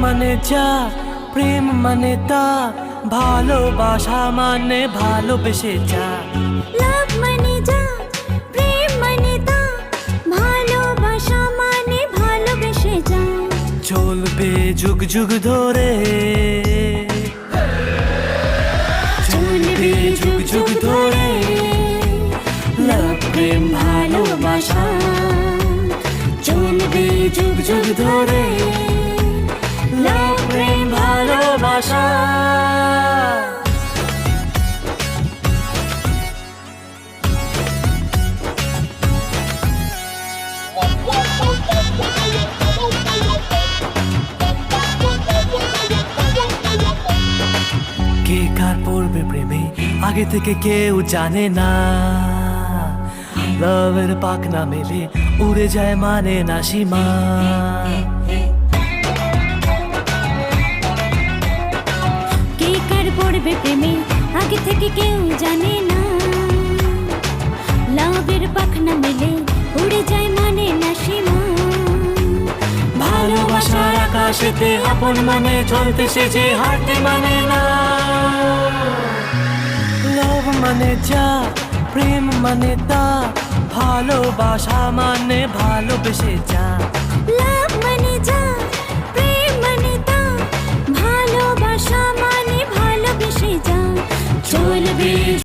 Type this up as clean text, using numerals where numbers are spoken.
মানে যা, প্রেম মানে তা, ভালোবাসা মানে ভালোবেসে যা। লাভ মানে যা, প্রেম মানে তা, ভালোবাসা মানে ভালোবেসে যা। চলবে যুগ যুগ ধরে, চলবে যুগ যুগ ধরে, লাভ প্রেম ভালোবাসা চলবে যুগ যুগ ধরে, লাভ প্রেম ভালোবাসা। কে কার পড়বে প্রেমে আগে থেকে কেউ জানে না, লাভের পাক না মেলে উড়ে যায় মানে না সীমা। কে কার পড়বে প্রেমে আগে থেকে কেউ জানে না, লাভের পাখনা মেলে উড়ে যায় মানে না সীমা। ভালোবাসার আকাশেতে আপন মানে চলতে সেজে হাঁটতে মানে না। লাভ মানে যা, প্রেম মানে তা, ভালোবাসা মানে ভালোবেসে যা। লাভ মানে যা, প্রেম মানে তা, ভালোবাসা মানে ভালোবেসে যা। চলবে